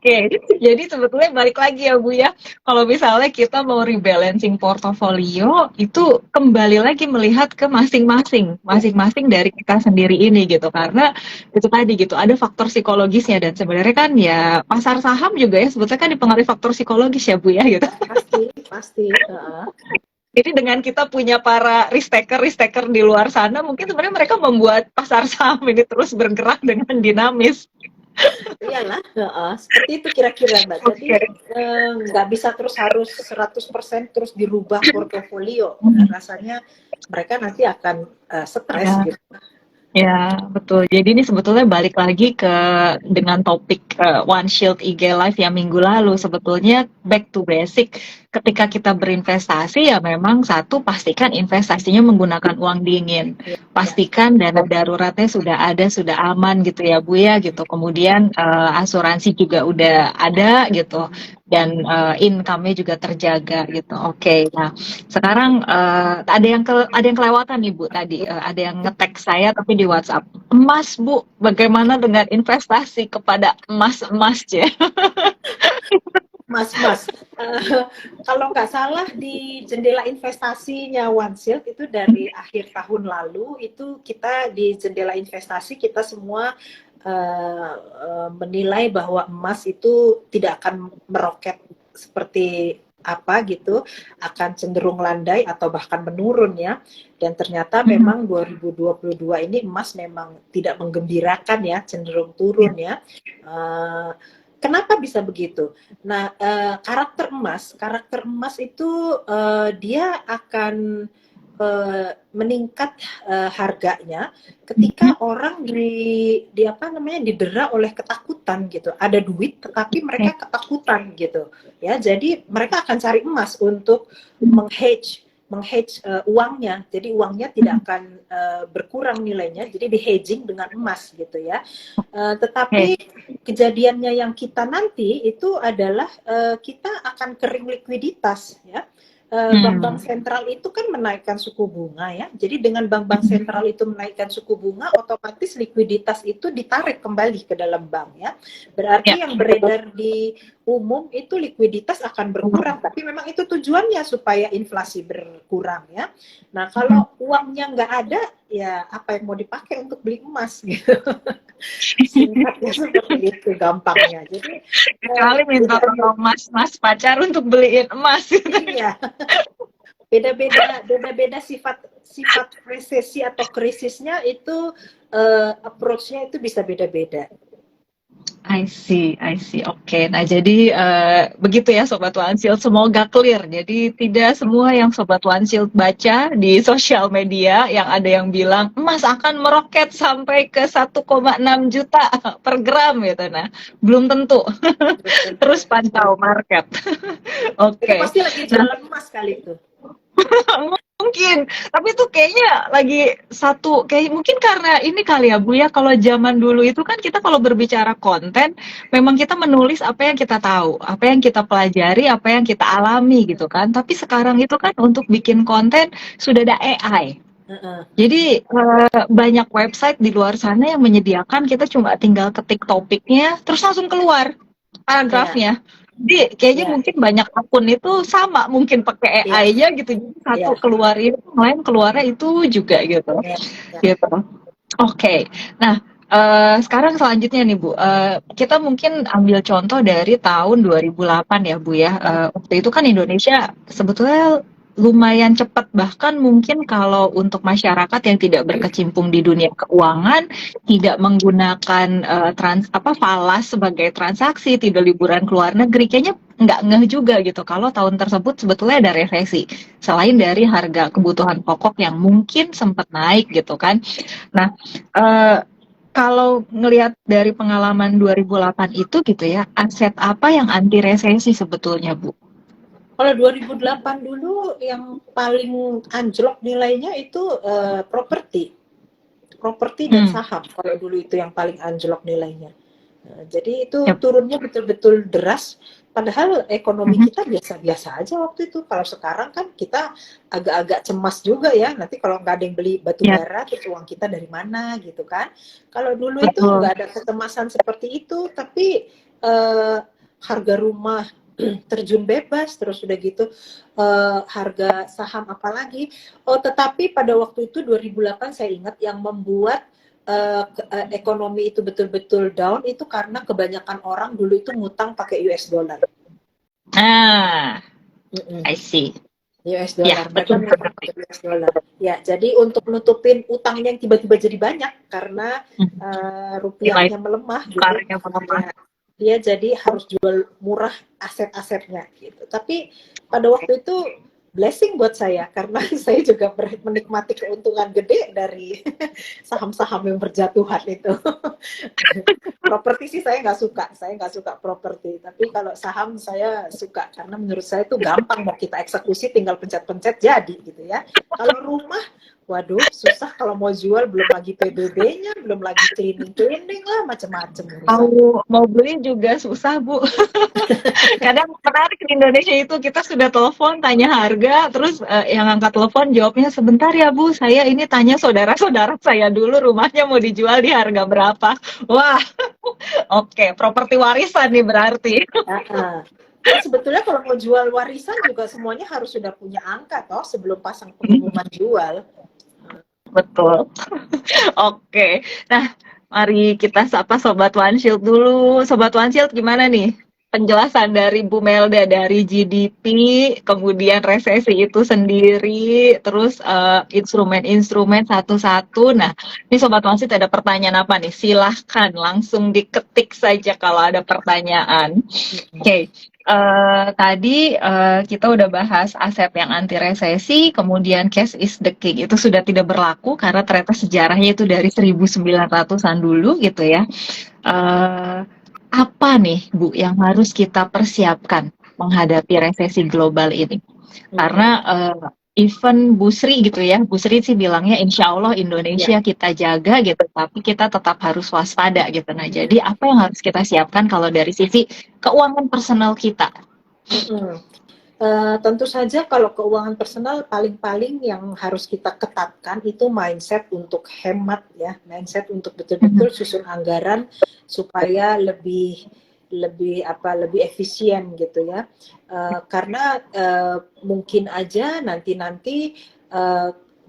Jadi sebetulnya balik lagi ya Bu ya, kalau misalnya kita mau rebalancing portofolio, itu kembali lagi melihat ke masing-masing dari kita sendiri ini gitu. Karena itu tadi gitu, ada faktor psikologisnya dan sebenarnya kan ya pasar saham juga ya sebetulnya kan dipengaruhi faktor psikologis ya Bu ya gitu. Pasti, pasti. Jadi dengan kita punya para risk taker di luar sana, mungkin sebenarnya mereka membuat pasar saham ini terus bergerak dengan dinamis. Iyalah, seperti itu kira-kira Mbak. Jadi Oke. nggak bisa terus harus 100% terus dirubah portofolio. Rasanya mereka nanti akan stres Ya. gitu. Ya, betul. Jadi ini sebetulnya balik lagi ke dengan topik One Shield IG Live yang minggu lalu. Sebetulnya back to basic. Ketika kita berinvestasi ya memang satu pastikan investasinya menggunakan uang dingin. Ya, ya. Pastikan dana daruratnya sudah ada, sudah aman gitu ya Bu ya gitu. Kemudian asuransi juga udah ada gitu dan income-nya juga terjaga gitu. Oke. Nah, sekarang ada yang kelewatan nih Bu tadi. Ada yang nge-tag saya tapi di WhatsApp. Emas Bu, bagaimana dengan investasi kepada emas-emas ya? Mas, kalau nggak salah di jendela investasinya One Shield itu dari akhir tahun lalu itu kita di jendela investasi kita semua menilai bahwa emas itu tidak akan meroket seperti apa gitu, akan cenderung landai atau bahkan menurun ya. Dan ternyata memang 2022 ini emas memang tidak menggembirakan ya, cenderung turun ya. Kenapa bisa begitu? Nah, karakter emas itu dia akan meningkat harganya ketika orang di apa namanya didera oleh ketakutan gitu. Ada duit tetapi mereka ketakutan gitu. Ya, jadi mereka akan cari emas untuk menghedge uangnya. Jadi uangnya tidak akan berkurang nilainya. Jadi di hedging dengan emas gitu ya. Tetapi kejadiannya yang kita nanti itu adalah kita akan kering likuiditas ya. Bank-bank sentral itu kan menaikkan suku bunga ya. Jadi dengan bank-bank sentral itu menaikkan suku bunga, otomatis likuiditas itu ditarik kembali ke dalam bank ya. Ya, Berarti yang beredar di umum itu likuiditas akan berkurang, tapi memang itu tujuannya supaya inflasi berkurang ya. Nah kalau uangnya nggak ada, ya apa yang mau dipakai untuk beli emas gitu. Singkatnya seperti itu gampangnya. Jadi kecuali minta tidak tolong mas pacar untuk beliin emas. iya beda-beda sifat resesi atau krisisnya itu approach-nya itu bisa beda-beda. I see. Oke. Nah, jadi begitu ya Sobat One Shield. Semoga clear. Jadi tidak semua yang Sobat One Shield baca di sosial media yang ada yang bilang emas akan meroket sampai ke 1,6 juta per gram gitu. Nah, belum tentu. Terus pantau market. Itu Oke. pasti lagi Nah, jualan emas kali itu. mungkin, tapi itu kayaknya lagi satu kayak mungkin karena ini kali ya Bu ya kalau zaman dulu itu kan kita kalau berbicara konten memang kita menulis apa yang kita tahu, apa yang kita pelajari, apa yang kita alami gitu kan. Tapi sekarang itu kan untuk bikin konten sudah ada AI. Jadi banyak website di luar sana yang menyediakan kita cuma tinggal ketik topiknya terus langsung keluar Ya, paragrafnya. Jadi kayaknya ya, mungkin banyak akun itu sama mungkin pakai ya, AI-nya gitu. Jadi satu ya, keluar ini, lain keluarnya itu juga gitu. ya, ya. Gitu. Oke. Nah, sekarang selanjutnya nih Bu, kita mungkin ambil contoh dari tahun 2008 ya Bu ya. Waktu itu kan Indonesia sebetulnya lumayan cepat, bahkan mungkin kalau untuk masyarakat yang tidak berkecimpung di dunia keuangan, tidak menggunakan falas sebagai transaksi, tidak liburan ke luar negeri, kayaknya nggak ngeh juga gitu kalau tahun tersebut sebetulnya ada resesi. Selain dari harga kebutuhan pokok yang mungkin sempat naik gitu kan. Nah, eee, kalau ngelihat dari pengalaman 2008 itu gitu ya, aset apa yang anti resesi sebetulnya, Bu? Kalau 2008 dulu yang paling anjlok nilainya itu properti dan Hmm, saham. Kalau dulu itu yang paling anjlok nilainya. Jadi itu yap, turunnya betul-betul deras. Padahal ekonomi mhm, kita biasa-biasa aja waktu itu. Kalau sekarang kan kita agak-agak cemas juga ya. Nanti kalau nggak ada yang beli batu ya, bara, terus uang kita dari mana gitu kan. Kalau dulu itu betul, nggak ada kecemasan seperti itu. Tapi eh, harga rumah terjun bebas, terus udah gitu harga saham apalagi. Oh, tetapi pada waktu itu 2008 saya ingat yang membuat ekonomi itu betul-betul down itu karena kebanyakan orang dulu itu ngutang pakai US dollar. Ah, Mm-mm. I see. US Ya, dollar, mereka betul ngutang berarti. pakai US dollar. Ya, jadi untuk nutupin utangnya yang tiba-tiba jadi banyak karena Nilai rupiahnya melemah gitu, tukarnya melemah. ya, dia jadi harus jual murah aset-asetnya gitu. Tapi pada waktu itu blessing buat saya karena saya juga menikmati keuntungan gede dari saham-saham yang berjatuhan itu. Properti sih saya nggak suka properti. Tapi kalau saham saya suka karena menurut saya itu gampang, mau kita eksekusi tinggal pencet-pencet jadi gitu ya. Kalau rumah, waduh susah kalau mau jual, belum lagi PBB-nya, belum lagi cleaning lah, macam-macam urusannya. Mau beli juga susah, Bu. Kadang menarik di Indonesia itu kita sudah telepon tanya harga, terus yang angkat telepon jawabnya sebentar ya Bu, saya ini tanya saudara-saudara saya dulu rumahnya mau dijual di harga berapa. Wah, oke, properti warisan nih berarti. Uh-uh. Kan sebetulnya kalau mau jual warisan juga semuanya harus sudah punya angka toh sebelum pasang pengumuman jual. Betul. Oke. Nah, mari kita sapa Sobat One Shield dulu. Sobat One Shield gimana nih? Penjelasan dari Bu Melda dari GDP, kemudian resesi itu sendiri, terus instrumen-instrumen satu-satu. Nah, ini Sobat One Shield ada pertanyaan apa nih? Silahkan langsung diketik saja kalau ada pertanyaan. Oke, tadi kita udah bahas aset yang anti resesi, kemudian cash is the king. Itu sudah tidak berlaku karena ternyata sejarahnya itu dari 1900-an dulu gitu ya. Eh, apa nih Bu yang harus kita persiapkan menghadapi resesi global ini? Karena even Bu Sri gitu ya, Bu Sri sih bilangnya insya Allah Ya. Indonesia kita jaga gitu, tapi kita tetap harus waspada gitu. Nah, jadi apa yang harus kita siapkan kalau dari sisi keuangan personal kita? Tentu saja kalau keuangan personal paling-paling yang harus kita ketatkan itu mindset untuk hemat ya, mindset untuk betul-betul susun anggaran supaya lebih lebih efisien gitu ya. Karena mungkin aja nanti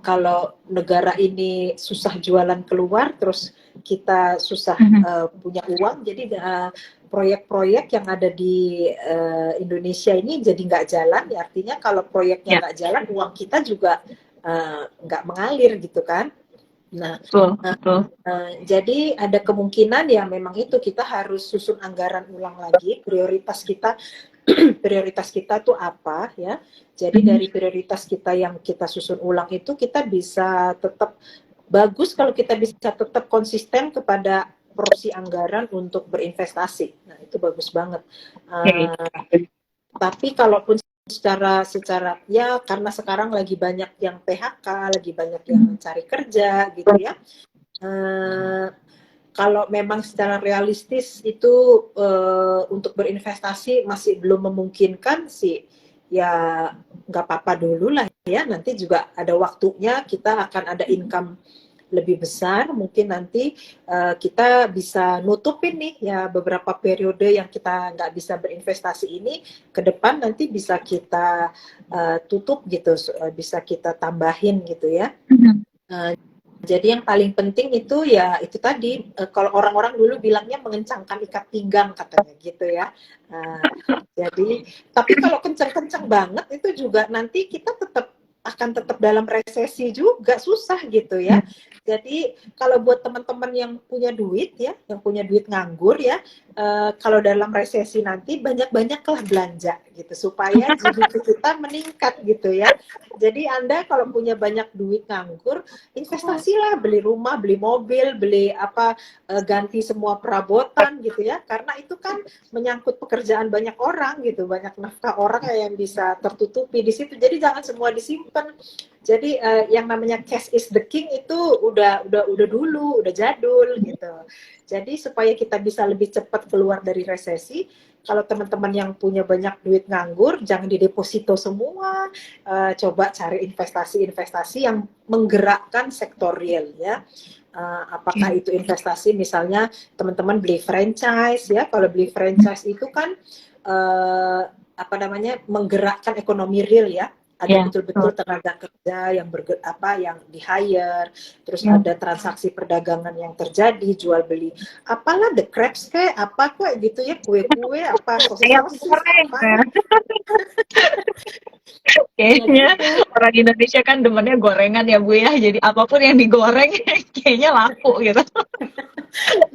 kalau negara ini susah jualan keluar, terus kita susah punya uang, jadi proyek-proyek yang ada di Indonesia ini jadi nggak jalan, ya artinya kalau proyeknya Ya, nggak jalan, uang kita juga nggak mengalir gitu kan. Nah, betul, betul. jadi ada kemungkinan ya memang itu kita harus susun anggaran ulang lagi, prioritas kita prioritas kita tuh apa ya. Jadi dari prioritas kita yang kita susun ulang itu kita bisa tetap bagus kalau kita bisa tetap konsisten kepada porsi anggaran untuk berinvestasi. Nah, itu bagus banget. Oke. Tapi kalaupun secara ya karena sekarang lagi banyak yang PHK, lagi banyak yang mencari kerja gitu ya. Kalau memang secara realistis itu untuk berinvestasi masih belum memungkinkan sih, ya nggak apa-apa dulu lah ya. Nanti juga ada waktunya kita akan ada income lebih besar, mungkin nanti kita bisa nutupin nih ya beberapa periode yang kita nggak bisa berinvestasi ini, ke depan nanti bisa kita tutup gitu, bisa kita tambahin gitu ya. Jadi yang paling penting itu ya itu tadi, kalau orang-orang dulu bilangnya mengencangkan ikat pinggang katanya gitu ya. Jadi tapi kalau kencang-kencang banget itu juga nanti kita tetap dalam resesi juga, susah gitu ya. Jadi kalau buat teman-teman yang punya duit ya, yang punya duit nganggur ya, kalau dalam resesi nanti banyak-banyaklah belanja gitu supaya GDP kita meningkat gitu ya. Jadi Anda kalau punya banyak duit nganggur, investasilah, beli rumah, beli mobil, beli apa, ganti semua perabotan gitu ya. Karena itu kan menyangkut pekerjaan banyak orang gitu, banyak nafkah orang yang bisa tertutupi di situ. Jadi jangan semua disimpan. Jadi yang namanya cash is the king itu udah dulu, udah jadul gitu. Jadi supaya kita bisa lebih cepat keluar dari resesi, kalau teman-teman yang punya banyak duit nganggur, jangan dideposito semua, coba cari investasi-investasi yang menggerakkan sektor real ya. Apakah itu investasi misalnya teman-teman beli franchise ya, kalau beli franchise itu kan apa namanya, menggerakkan ekonomi real ya. Ada Ya, betul. betul-betul tenaga kerja yang yang di hire, terus Ya. ada transaksi perdagangan yang terjadi, jual beli, apalah the crepes kayak apa kok gitu ya, kue-kue apa, Ayam sosis-sosis goreng. apa. Nah, Ya kayaknya gitu. orang Indonesia kan demennya gorengan ya Bu ya. Jadi apapun yang digoreng kayaknya laku gitu.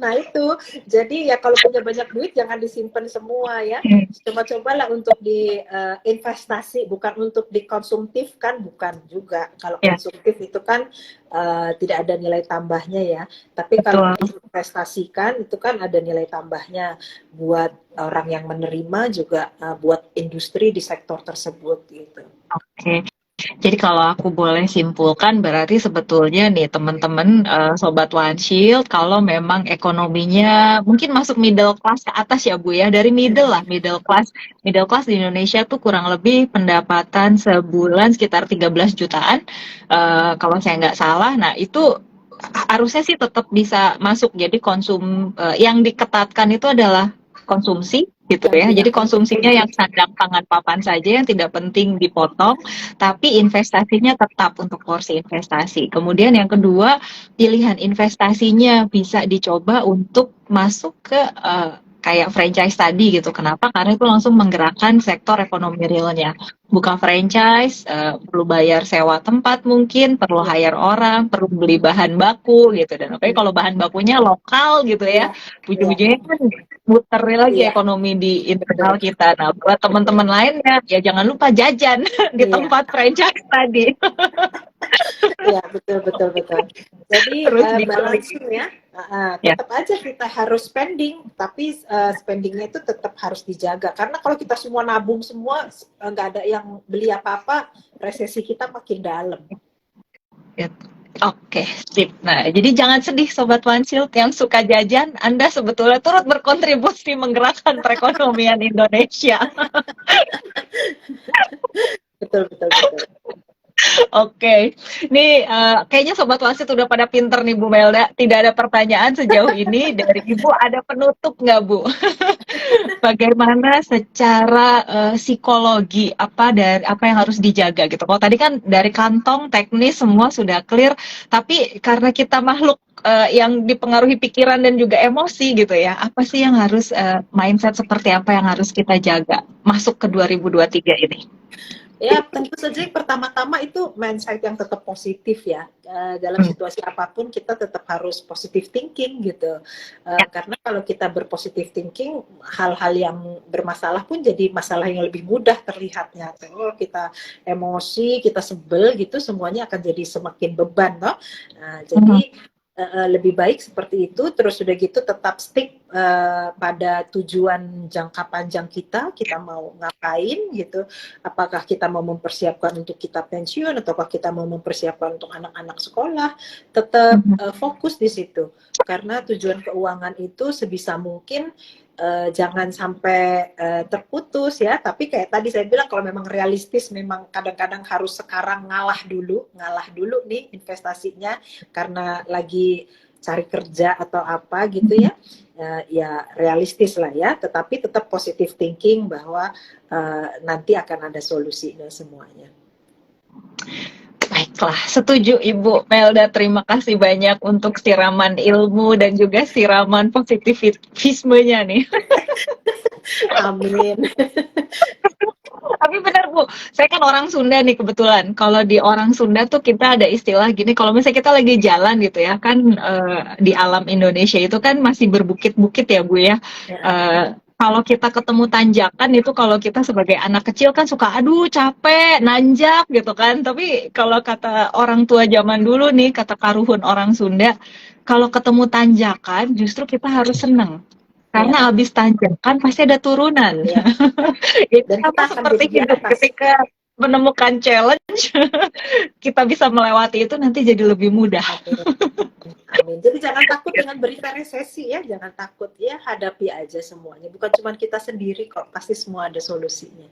Nah itu, jadi ya kalau punya banyak duit jangan disimpan semua ya. Coba-cobalah untuk diinvestasi, bukan untuk dikonsumtifkan, bukan juga. Kalau Ya, konsumtif itu kan tidak ada nilai tambahnya ya. Tapi kalau betul. diinvestasikan itu kan ada nilai tambahnya buat orang yang menerima juga, buat industri di sektor tersebut gitu. Oke. Jadi kalau aku boleh simpulkan berarti sebetulnya nih teman-teman Sobat One Shield kalau memang ekonominya mungkin masuk middle class ke atas ya Bu ya dari middle lah middle class di Indonesia tuh kurang lebih pendapatan sebulan sekitar 13 jutaan kalau saya nggak salah. Nah itu harusnya sih tetap bisa masuk. Jadi yang diketatkan itu adalah konsumsi gitu Yang ya. tidak Jadi penting konsumsinya yang sandang pangan papan saja yang tidak penting dipotong, tapi investasinya tetap untuk porsi investasi. Kemudian yang kedua, pilihan investasinya bisa dicoba untuk masuk ke kayak franchise tadi gitu. Kenapa? Karena itu langsung menggerakkan sektor ekonomi realnya. Buka franchise, perlu bayar sewa tempat mungkin, perlu ya. hire orang, perlu beli bahan baku gitu. Dan apalagi kalau bahan bakunya lokal gitu ya, Iya, iya, ujung-ujungnya kan muter lagi iya, ekonomi di internal betul, kita. Nah, buat betul. teman-teman lainnya, ya jangan lupa jajan di Iya. tempat franchise tadi. Ya, betul, betul, betul. Jadi, Terus dibeli. balancing ya, Ya, tetap aja kita harus spending, tapi spendingnya itu tetap harus dijaga. Karena kalau kita semua nabung semua, nggak ada yang beli apa-apa, resesi kita makin dalam. ya. Oke, sip. Nah, jadi jangan sedih Sobat One Shield yang suka jajan, Anda sebetulnya turut berkontribusi menggerakkan perekonomian Indonesia. Betul, betul, betul. Oke, ini kayaknya Sobat Wasit udah pada pinter nih Bu Melda. Tidak ada pertanyaan sejauh ini dari Ibu. Ada penutup nggak Bu? Bagaimana secara psikologi apa yang harus dijaga gitu? Kalau tadi kan dari kantong teknis semua sudah clear, tapi karena kita makhluk yang dipengaruhi pikiran dan juga emosi gitu ya, apa sih yang harus mindset seperti apa yang harus kita jaga masuk ke 2023 ini? Ya, tentu saja pertama-tama itu mindset yang tetap positif ya. Dalam Hmm. situasi apapun kita tetap harus positive thinking gitu. Ya. Karena kalau kita berpositive thinking, hal-hal yang bermasalah pun jadi masalah yang lebih mudah terlihatnya. Kalau kita emosi, kita sebel gitu, semuanya akan jadi semakin beban, toh. Nah, Mhm. jadi lebih baik seperti itu. Terus sudah gitu tetap stick pada tujuan jangka panjang kita mau ngapain gitu. Apakah kita mau mempersiapkan untuk kita pensiun, ataukah kita mau mempersiapkan untuk anak-anak sekolah, tetap Mhm. fokus di situ. Karena tujuan keuangan itu sebisa mungkin jangan sampai terputus ya. Tapi kayak tadi saya bilang, kalau memang realistis, memang kadang-kadang harus sekarang ngalah dulu nih investasinya karena lagi cari kerja atau apa gitu ya. Ya realistis lah ya, tetapi tetap positive thinking bahwa nanti akan ada solusinya semuanya. Baiklah, setuju Ibu Melda. Terima kasih banyak untuk siraman ilmu dan juga siraman positivismenya nih. Amin. Tapi benar Bu, saya kan orang Sunda nih kebetulan. Kalau di orang Sunda tuh kita ada istilah gini, kalau misalnya kita lagi jalan gitu ya, kan di alam Indonesia itu kan masih berbukit-bukit ya Bu ya. Kalau kita ketemu tanjakan itu kalau kita sebagai anak kecil kan suka aduh capek nanjak gitu kan. Tapi kalau kata orang tua zaman dulu nih, kata karuhun orang Sunda, kalau ketemu tanjakan justru kita harus seneng. Ya, Karena habis tanjakan pasti ada turunan. ya. Itu Dan kita sama akan jadi seperti di hidup atas. ketika menemukan challenge, kita bisa melewati itu nanti jadi lebih mudah. Amin. Amin. Jadi jangan takut dengan berita resesi ya, jangan takut ya, hadapi aja semuanya. Bukan cuma kita sendiri kok, pasti semua ada solusinya.